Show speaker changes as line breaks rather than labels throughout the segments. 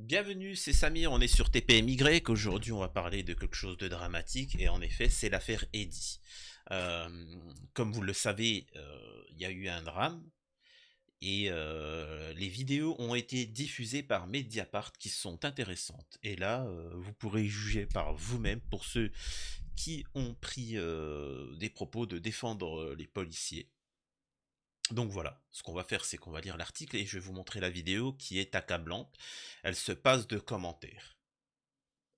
Bienvenue, c'est Samir, on est sur TPMY. Aujourd'hui, on va parler de quelque chose de dramatique, et en effet, c'est l'affaire Eddy. Comme vous le savez, il y a eu un drame, et les vidéos ont été diffusées par Mediapart qui sont intéressantes. Et là, vous pourrez juger par vous-même pour ceux qui ont pris des propos de défendre les policiers. Donc voilà, ce qu'on va faire, c'est qu'on va lire l'article et je vais vous montrer la vidéo qui est accablante. Elle se passe de commentaires.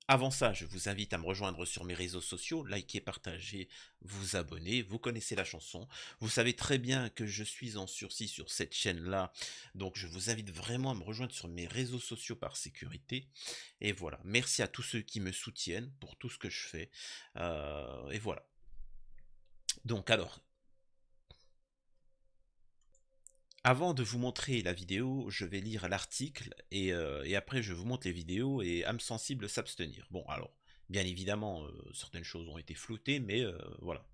Avant ça, je vous invite à me rejoindre sur mes réseaux sociaux, likez, partagez, vous abonnez, vous connaissez la chanson. Vous savez très bien que je suis en sursis sur cette chaîne-là, donc je vous invite vraiment à me rejoindre sur mes réseaux sociaux par sécurité. Et voilà, merci à tous ceux qui me soutiennent pour tout ce que je fais. Et voilà. Donc alors, avant de vous montrer la vidéo, je vais lire l'article et après je vous montre les vidéos et âme sensible s'abstenir. Bon alors, bien évidemment, certaines choses ont été floutées, mais voilà.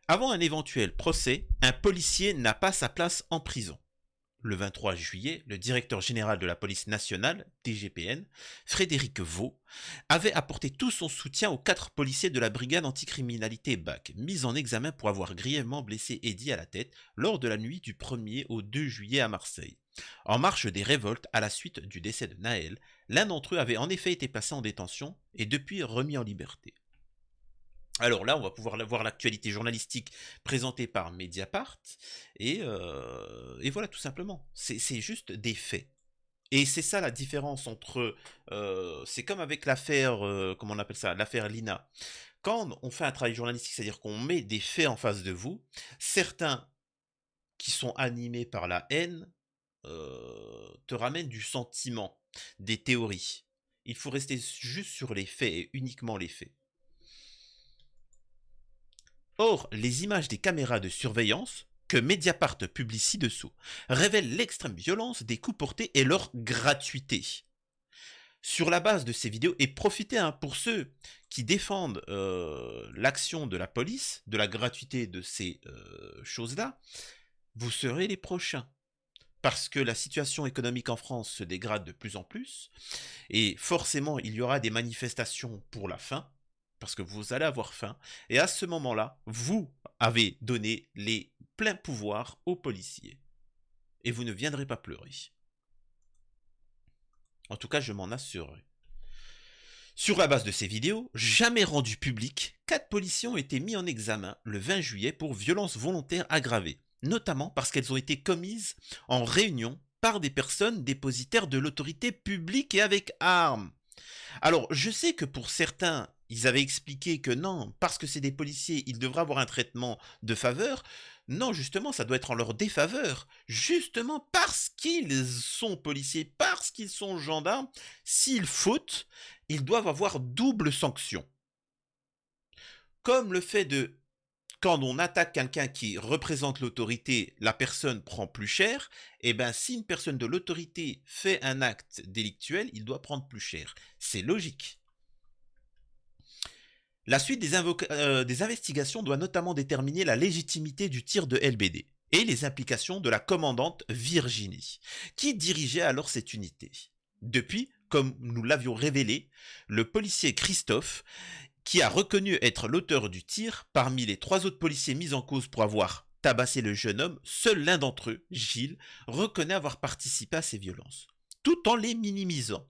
Avant un éventuel procès, un policier n'a pas sa place en prison. Le 23 juillet, le directeur général de la police nationale, DGPN, Frédéric Vaux, avait apporté tout son soutien aux 4 policiers de la brigade anticriminalité BAC, mis en examen pour avoir grièvement blessé Eddy à la tête lors de la nuit du 1er au 2 juillet à Marseille. En marge des révoltes à la suite du décès de Naël, l'un d'entre eux avait en effet été placé en détention et depuis remis en liberté. Alors là, on va pouvoir voir l'actualité journalistique présentée par Mediapart, et voilà, tout simplement. C'est juste des faits. Et c'est ça la différence entre... c'est comme avec l'affaire, comment on appelle ça, l'affaire Lina. Quand on fait un travail journalistique, c'est-à-dire qu'on met des faits en face de vous, certains qui sont animés par la haine te ramènent du sentiment, des théories. Il faut rester juste sur les faits et uniquement les faits. Or, les images des caméras de surveillance, que Mediapart publie ci-dessous, révèlent l'extrême violence des coups portés et leur gratuité. Sur la base de ces vidéos, et profitez pour ceux qui défendent l'action de la police, de la gratuité de ces choses-là, vous serez les prochains. Parce que la situation économique en France se dégrade de plus en plus, et forcément il y aura des manifestations pour la faim, parce que vous allez avoir faim, et à ce moment-là, vous avez donné les pleins pouvoirs aux policiers. Et vous ne viendrez pas pleurer. En tout cas, je m'en assurerai. Sur la base de ces vidéos, jamais rendues publiques, 4 policiers ont été mis en examen le 20 juillet pour violences volontaires aggravées, notamment parce qu'elles ont été commises en réunion par des personnes dépositaires de l'autorité publique et avec armes. Alors, je sais que pour certains, ils avaient expliqué que non, parce que c'est des policiers, ils devraient avoir un traitement de faveur. Non, justement, ça doit être en leur défaveur. Justement, parce qu'ils sont policiers, parce qu'ils sont gendarmes, s'ils fautent, ils doivent avoir double sanction. Comme le fait de... Quand on attaque quelqu'un qui représente l'autorité, la personne prend plus cher, et bien si une personne de l'autorité fait un acte délictuel, il doit prendre plus cher. C'est logique. La suite des investigations doit notamment déterminer la légitimité du tir de LBD et les implications de la commandante Virginie, qui dirigeait alors cette unité. Depuis, comme nous l'avions révélé, le policier Christophe, qui a reconnu être l'auteur du tir, parmi les 3 autres policiers mis en cause pour avoir tabassé le jeune homme, seul l'un d'entre eux, Gilles, reconnaît avoir participé à ces violences, tout en les minimisant.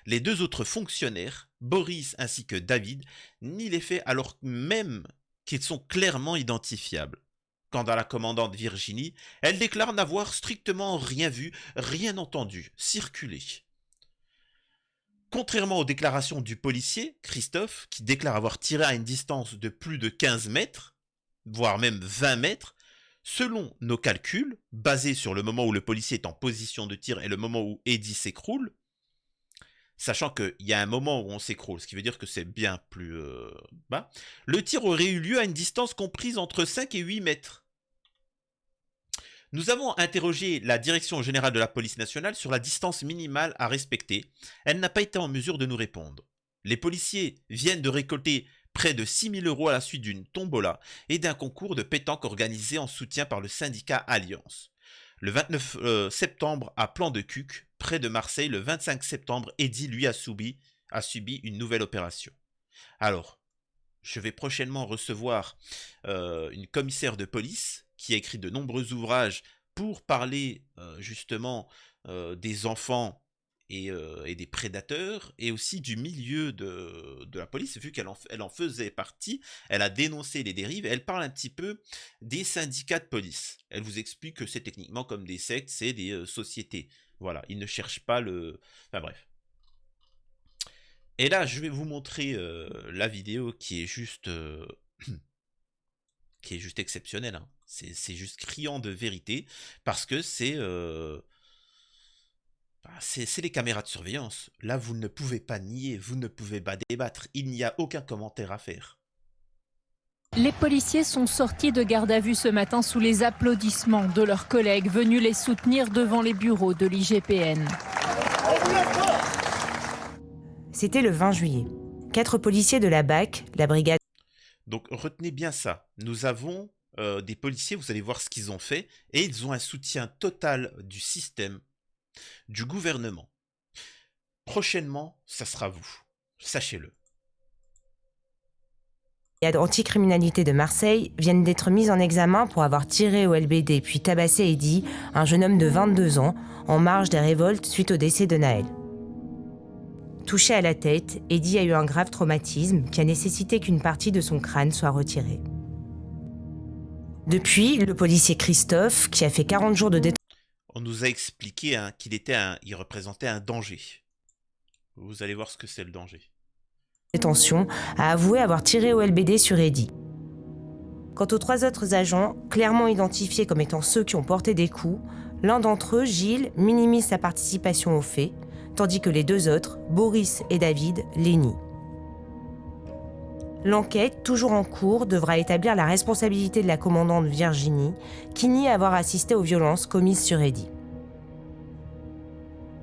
Les 2 autres fonctionnaires, Boris ainsi que David, nient les faits alors même qu'ils sont clairement identifiables. Quant à la commandante Virginie, elle déclare n'avoir strictement rien vu, rien entendu, circuler. Contrairement aux déclarations du policier, Christophe, qui déclare avoir tiré à une distance de plus de 15 mètres, voire même 20 mètres, selon nos calculs, basés sur le moment où le policier est en position de tir et le moment où Eddy s'écroule, sachant qu'il y a un moment où on s'écroule, ce qui veut dire que c'est bien plus bas, le tir aurait eu lieu à une distance comprise entre 5 et 8 mètres. Nous avons interrogé la Direction générale de la police nationale sur la distance minimale à respecter. Elle n'a pas été en mesure de nous répondre. Les policiers viennent de récolter près de 6 000 € à la suite d'une tombola et d'un concours de pétanque organisé en soutien par le syndicat Alliance. Le 29 septembre à Plan de Cuc, près de Marseille, le 25 septembre, Eddy, lui, a subi une nouvelle opération. Alors, je vais prochainement recevoir une commissaire de police qui a écrit de nombreux ouvrages pour parler justement des enfants et des prédateurs, et aussi du milieu de la police, vu elle en faisait partie. Elle a dénoncé les dérives, et elle parle un petit peu des syndicats de police. Elle vous explique que c'est techniquement comme des sectes, c'est des sociétés. Voilà, ils ne cherchent pas le... Enfin bref. Et là, je vais vous montrer la vidéo qui est juste exceptionnelle, hein. C'est juste criant de vérité, parce que c'est les caméras de surveillance. Là, vous ne pouvez pas nier, vous ne pouvez pas débattre. Il n'y a aucun commentaire à faire.
Les policiers sont sortis de garde à vue ce matin sous les applaudissements de leurs collègues venus les soutenir devant les bureaux de l'IGPN.
C'était le 20 juillet. 4 policiers de la BAC, la brigade...
Donc retenez bien ça. Nous avons des policiers, vous allez voir ce qu'ils ont fait, et ils ont un soutien total du système, du gouvernement. Prochainement, ça sera vous. Sachez-le.
anticriminalité de Marseille viennent d'être mises en examen pour avoir tiré au LBD puis tabassé Eddy, un jeune homme de 22 ans, en marge des révoltes suite au décès de Naël. Touché à la tête, Eddy a eu un grave traumatisme qui a nécessité qu'une partie de son crâne soit retirée. Depuis, le policier Christophe, qui a fait 40 jours de détention...
On nous a expliqué il représentait un danger. Vous allez voir ce que c'est le danger.
A avoué avoir tiré au LBD sur Eddy. Quant aux 3 autres agents, clairement identifiés comme étant ceux qui ont porté des coups, l'un d'entre eux, Gilles, minimise sa participation aux faits, tandis que les 2 autres, Boris et David, les nient. L'enquête, toujours en cours, devra établir la responsabilité de la commandante Virginie, qui nie avoir assisté aux violences commises sur Eddy.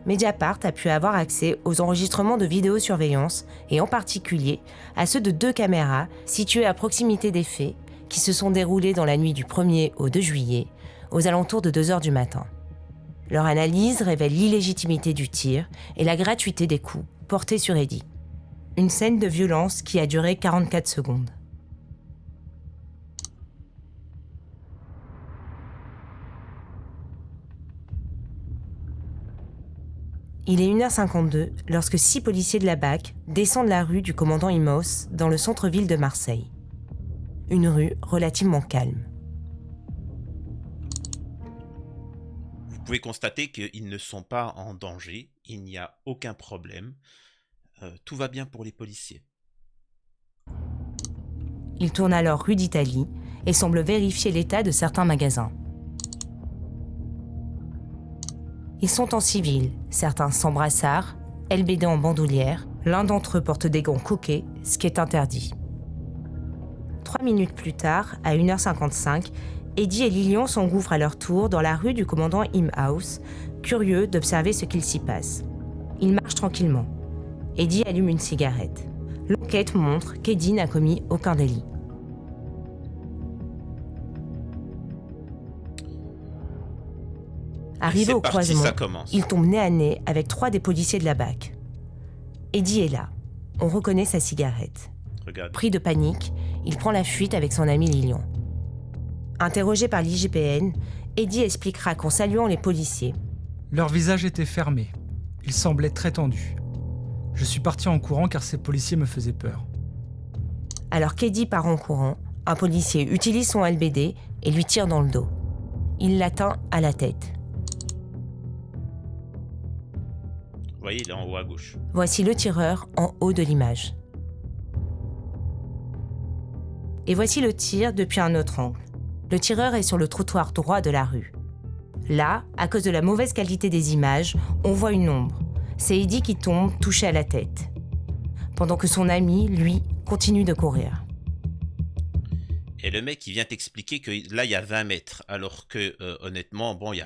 Mediapart a pu avoir accès aux enregistrements de vidéosurveillance, et en particulier à ceux de 2 caméras situées à proximité des faits, qui se sont déroulés dans la nuit du 1er au 2 juillet, aux alentours de 2h du matin. Leur analyse révèle l'illégitimité du tir et la gratuité des coups portés sur Eddy. Une scène de violence qui a duré 44 secondes. Il est 1h52 lorsque 6 policiers de la BAC descendent la rue du commandant Imos dans le centre-ville de Marseille. Une rue relativement calme.
Vous pouvez constater qu'ils ne sont pas en danger, il n'y a aucun problème, tout va bien pour les policiers.
Ils tournent alors rue d'Italie et semblent vérifier l'état de certains magasins. Ils sont en civil, certains sans brassard, LBD en bandoulière, l'un d'entre eux porte des gants coquets, ce qui est interdit. 3 minutes plus tard, à 1h55, Eddy et Lilian s'engouffrent à leur tour dans la rue du commandant Imhouse, curieux d'observer ce qu'il s'y passe. Ils marchent tranquillement. Eddy allume une cigarette. L'enquête montre qu'Eddy n'a commis aucun délit. Arrivé au croisement, il tombe nez à nez avec 3 des policiers de la BAC. Eddy est là. On reconnaît sa cigarette.
Regarde.
Pris de panique, il prend la fuite avec son ami Lilian. Interrogé par l'IGPN, Eddy expliquera qu'en saluant les policiers,
leur visage était fermé. Ils semblaient très tendus. Je suis parti en courant car ces policiers me faisaient peur.
Alors qu'Eddy part en courant, un policier utilise son LBD et lui tire dans le dos. Il l'atteint à la tête.
Vous voyez, il est en haut à gauche.
Voici le tireur en haut de l'image. Et voici le tir depuis un autre angle. Le tireur est sur le trottoir droit de la rue. Là, à cause de la mauvaise qualité des images, on voit une ombre. C'est Eddy qui tombe, touché à la tête. Pendant que son ami, lui, continue de courir.
Et le mec, il vient t'expliquer que là, il y a 20 mètres, alors que, honnêtement, bon, il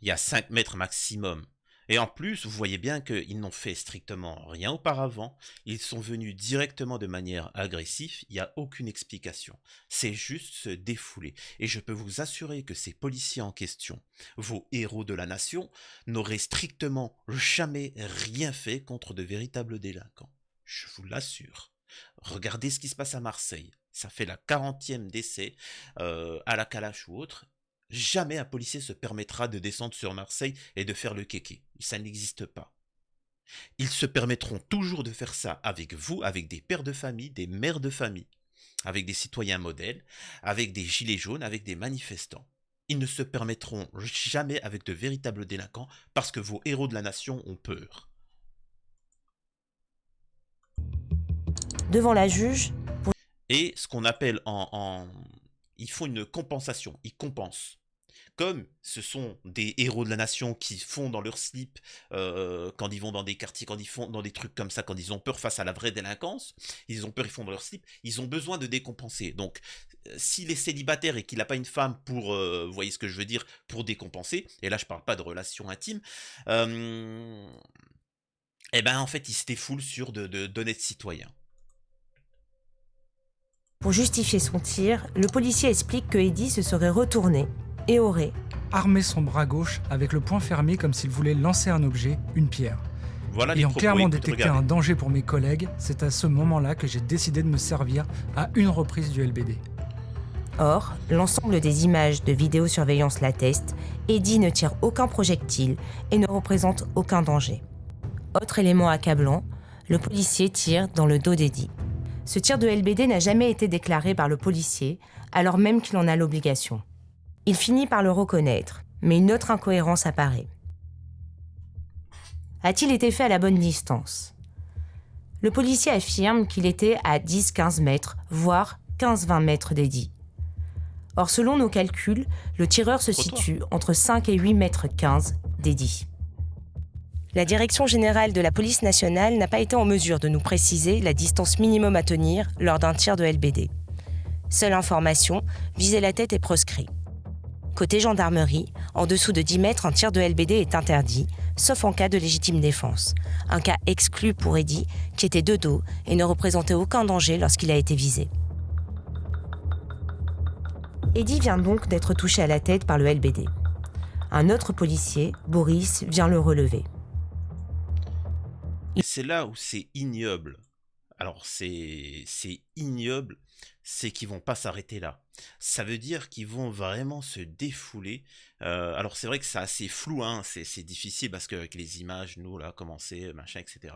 y a 5 mètres maximum. Et en plus, vous voyez bien qu'ils n'ont fait strictement rien auparavant. Ils sont venus directement de manière agressive. Il n'y a aucune explication. C'est juste se défouler. Et je peux vous assurer que ces policiers en question, vos héros de la nation, n'auraient strictement jamais rien fait contre de véritables délinquants. Je vous l'assure. Regardez ce qui se passe à Marseille. Ça fait la 40e décès à la Kalash ou autre. Jamais un policier se permettra de descendre sur Marseille et de faire le kéké. Ça n'existe pas. Ils se permettront toujours de faire ça avec vous, avec des pères de famille, des mères de famille, avec des citoyens modèles, avec des gilets jaunes, avec des manifestants. Ils ne se permettront jamais avec de véritables délinquants parce que vos héros de la nation ont peur.
Devant la juge,
Et ce qu'on appelle ils font une compensation, ils compensent. Comme ce sont des héros de la nation qui font dans leur slip quand ils vont dans des quartiers, quand ils font dans des trucs comme ça, quand ils ont peur face à la vraie délinquance, ils ont peur, ils font dans leur slip, ils ont besoin de décompenser. Donc, s'il est célibataire et qu'il n'a pas une femme pour, vous voyez ce que je veux dire, pour décompenser, et là je parle pas de relations intimes, eh ben en fait il se défoule sur d'honnêtes citoyens.
pour justifier son tir, le policier explique que Eddy se serait retourné et aurait
armé son bras gauche avec le poing fermé comme s'il voulait lancer un objet, une pierre.
Voilà les
Ayant
propos,
clairement
écoute,
détecté
regardez.
un danger pour mes collègues, c'est à ce moment-là que j'ai décidé de me servir à une reprise du LBD.
Or, l'ensemble des images de vidéosurveillance l'atteste, Eddy ne tire aucun projectile et ne représente aucun danger. Autre élément accablant, le policier tire dans le dos d'Eddy. Ce tir de LBD n'a jamais été déclaré par le policier, alors même qu'il en a l'obligation. Il finit par le reconnaître, mais une autre incohérence apparaît. A-t-il été fait à la bonne distance ? Le policier affirme qu'il était à 10-15 mètres, voire 15-20 mètres d'Eddy. Or, selon nos calculs, le tireur se situe entre 5 et 8 mètres 15 d'Eddy. La Direction générale de la police nationale n'a pas été en mesure de nous préciser la distance minimum à tenir lors d'un tir de LBD. Seule information, viser la tête est proscrit. Côté gendarmerie, en dessous de 10 mètres, un tir de LBD est interdit, sauf en cas de légitime défense. Un cas exclu pour Eddy, qui était de dos et ne représentait aucun danger lorsqu'il a été visé. Eddy vient donc d'être touché à la tête par le LBD. Un autre policier, Boris, vient le relever.
Et c'est là où c'est ignoble. Alors c'est ignoble, c'est qu'ils vont pas s'arrêter là. Ça veut dire qu'ils vont vraiment se défouler. Alors c'est vrai que c'est assez flou, hein, c'est difficile parce qu'avec les images, nous là, comment c'est, machin, etc.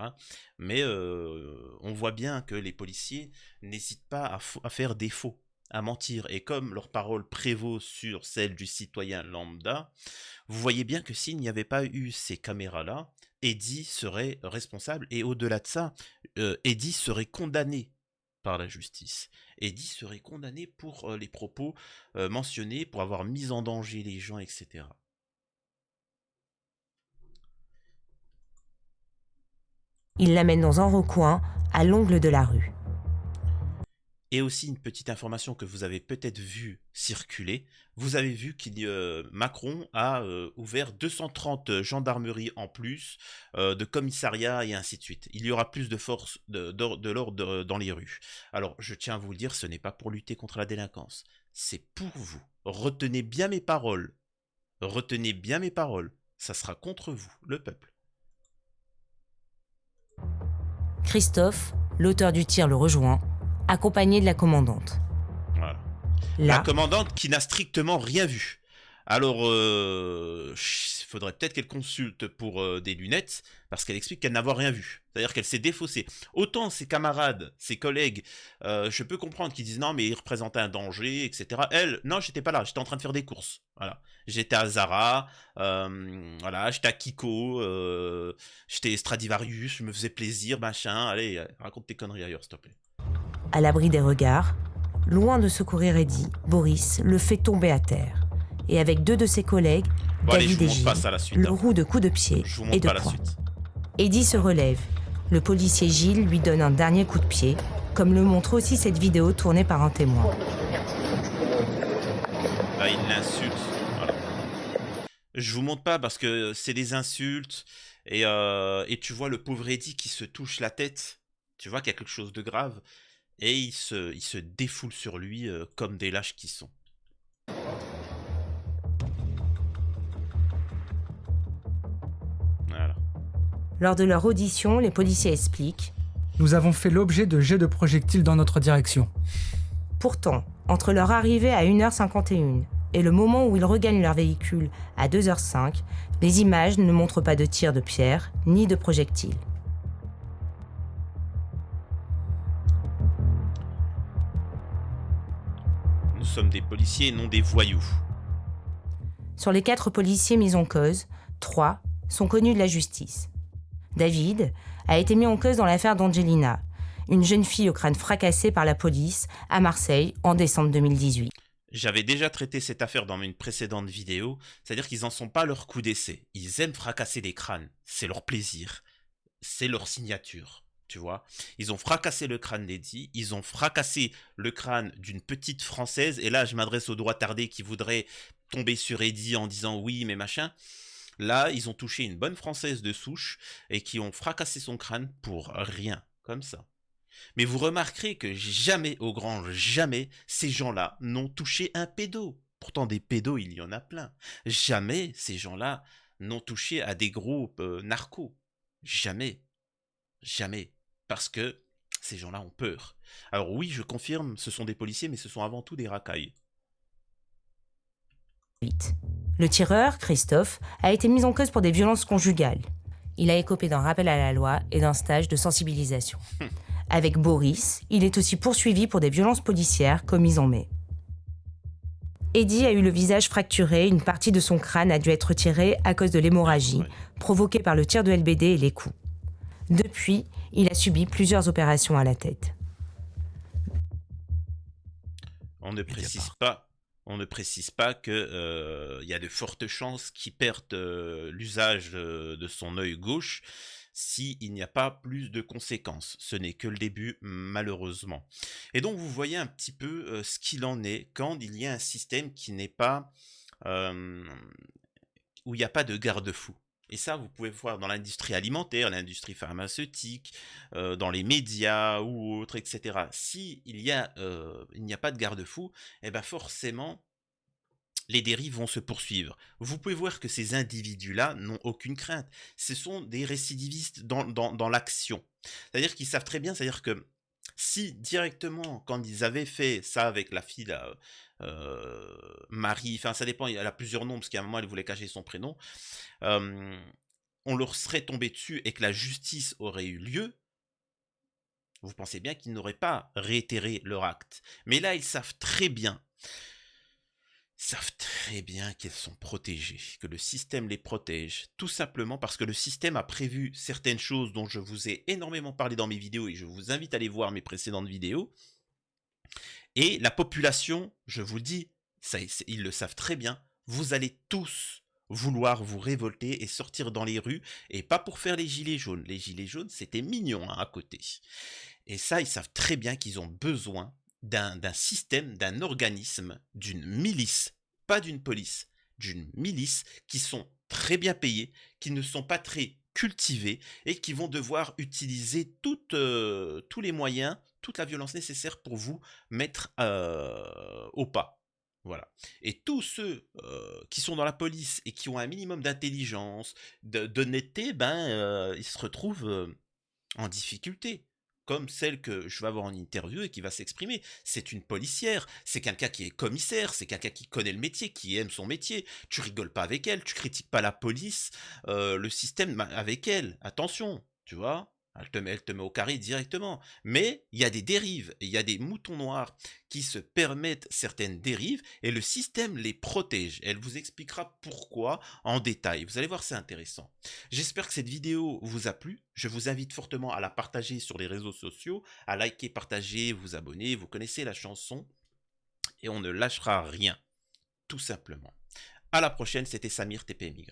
Mais on voit bien que les policiers n'hésitent pas à faire des faux, à mentir. Et comme leur parole prévaut sur celle du citoyen lambda, vous voyez bien que s'il n'y avait pas eu ces caméras-là, Eddy serait responsable. Et au-delà de ça, Eddy serait condamné par la justice. Eddy serait condamné pour les propos mentionnés, pour avoir mis en danger les gens, etc.
Il l'amène dans un recoin, à l'angle de la rue.
Et aussi une petite information que vous avez peut-être vu circuler, vous avez vu que Macron a ouvert 230 gendarmeries en plus, de commissariats et ainsi de suite. Il y aura plus de forces de l'ordre dans les rues. Alors je tiens à vous le dire, ce n'est pas pour lutter contre la délinquance, c'est pour vous. Retenez bien mes paroles. Retenez bien mes paroles. Ça sera contre vous, le peuple.
Christophe, l'auteur du tir, le rejoint, accompagné de la commandante.
Voilà.
Là,
La commandante qui n'a strictement rien vu. Alors, il faudrait peut-être qu'elle consulte pour des lunettes, parce qu'elle explique qu'elle n'a rien vu. C'est-à-dire qu'elle s'est défaussée. Autant ses camarades, ses collègues, je peux comprendre qu'ils disent non, mais ils représentaient un danger, etc. Elle, non, j'étais pas là, j'étais en train de faire des courses. Voilà. J'étais à Zara, voilà, j'étais à Kiko, j'étais Stradivarius, je me faisais plaisir, machin. Allez, raconte tes conneries ailleurs, s'il te plaît.
à l'abri des regards, loin de secourir Eddy, Boris le fait tomber à terre. Et avec deux de ses collègues,
Bon, allez,
David
je
et
vous montre
Gilles,
pas ça la suite.
le
Hein.
roue de coups de pied
Je vous
et
montre
de
pas la
poing.
suite.
Eddy se relève. Le policier Gilles lui donne un dernier coup de pied, comme le montre aussi cette vidéo tournée par un témoin.
Là, il l'insulte. Voilà. Je vous montre pas parce que c'est des insultes et tu vois le pauvre Eddie qui se touche la tête. Tu vois qu'il y a quelque chose de grave et il se défoule sur lui comme des lâches qui sont. Voilà.
Lors de leur audition, les policiers expliquent.
Nous avons fait l'objet de jets de projectiles dans notre direction.
Pourtant, entre leur arrivée à 1h51 et le moment où ils regagnent leur véhicule à 2h05, les images ne montrent pas de tirs de pierre ni de projectiles.
Nous sommes des policiers et non des voyous.
Sur les 4 policiers mis en cause, 3 sont connus de la justice. David a été mis en cause dans l'affaire d'Angelina, une jeune fille au crâne fracassé par la police à Marseille en décembre 2018.
J'avais déjà traité cette affaire dans une précédente vidéo, c'est-à-dire qu'ils n'en sont pas leur coup d'essai. Ils aiment fracasser des crânes, c'est leur plaisir, c'est leur signature, tu vois. Ils ont fracassé le crâne d'Eddie, ils ont fracassé le crâne d'une petite Française, et là je m'adresse aux droits tardés qui voudraient tomber sur Eddie en disant oui mais machin. Là ils ont touché une bonne Française de souche et qui ont fracassé son crâne pour rien, comme ça. Mais vous remarquerez que jamais, au grand jamais, ces gens-là n'ont touché un pédo. Pourtant, des pédos, il y en a plein. Jamais ces gens-là n'ont touché à des groupes narcos. Jamais. Jamais. Parce que ces gens-là ont peur. Alors oui, je confirme, ce sont des policiers, mais ce sont avant tout des racailles.
Le tireur, Christophe, a été mis en cause pour des violences conjugales. Il a écopé d'un rappel à la loi et d'un stage de sensibilisation. Avec Boris, il est aussi poursuivi pour des violences policières commises en mai. Eddie a eu le visage fracturé, une partie de son crâne a dû être retirée à cause de l'hémorragie provoquée par le tir de LBD et les coups. Depuis, il a subi plusieurs opérations à la tête.
On ne précise pas que y a de fortes chances qu'il perde l'usage de son œil gauche s'il n'y a pas plus de conséquences. Ce n'est que le début, malheureusement. Et donc, vous voyez un petit peu ce qu'il en est quand il y a un système qui n'est pas... où il n'y a pas de garde-fou. Et ça, vous pouvez voir dans l'industrie alimentaire, l'industrie pharmaceutique, dans les médias ou autres, etc. Si il n'y a pas de garde-fou, eh ben forcément, les dérives vont se poursuivre. Vous pouvez voir que ces individus-là n'ont aucune crainte. Ce sont des récidivistes dans l'action. C'est-à-dire qu'ils savent très bien, c'est-à-dire que si directement, quand ils avaient fait ça avec la fille, là, Marie, enfin ça dépend, elle a plusieurs noms, parce qu'à un moment elle voulait cacher son prénom, on leur serait tombé dessus et que la justice aurait eu lieu, vous pensez bien qu'ils n'auraient pas réitéré leur acte. Mais là, ils savent très bien qu'ils sont protégés, que le système les protège, tout simplement parce que le système a prévu certaines choses dont je vous ai énormément parlé dans mes vidéos et je vous invite à aller voir mes précédentes vidéos. Et la population, je vous le dis, ça, ils le savent très bien, vous allez tous vouloir vous révolter et sortir dans les rues, et pas pour faire les gilets jaunes. Les gilets jaunes, c'était mignon hein, à côté. Et ça, ils savent très bien qu'ils ont besoin d'un système, d'un organisme, d'une milice, pas d'une police, d'une milice, qui sont très bien payés, qui ne sont pas très cultivés et qui vont devoir utiliser tous les moyens, toute la violence nécessaire pour vous mettre au pas. Voilà. Et tous ceux qui sont dans la police et qui ont un minimum d'intelligence, d'honnêteté, ils se retrouvent en difficulté. Comme celle que je vais avoir en interview et qui va s'exprimer. C'est une policière, c'est quelqu'un qui est commissaire, c'est quelqu'un qui connaît le métier, qui aime son métier. Tu rigoles pas avec elle, tu critiques pas la police, le système avec elle. Attention, tu vois, elle te met au carré directement. Mais il y a des dérives, il y a des moutons noirs qui se permettent certaines dérives et le système les protège. Elle vous expliquera pourquoi en détail. Vous allez voir, c'est intéressant. J'espère que cette vidéo vous a plu. Je vous invite fortement à la partager sur les réseaux sociaux, à liker, partager, vous abonner. Vous connaissez la chanson et on ne lâchera rien, tout simplement. À la prochaine, c'était Samir TPMY.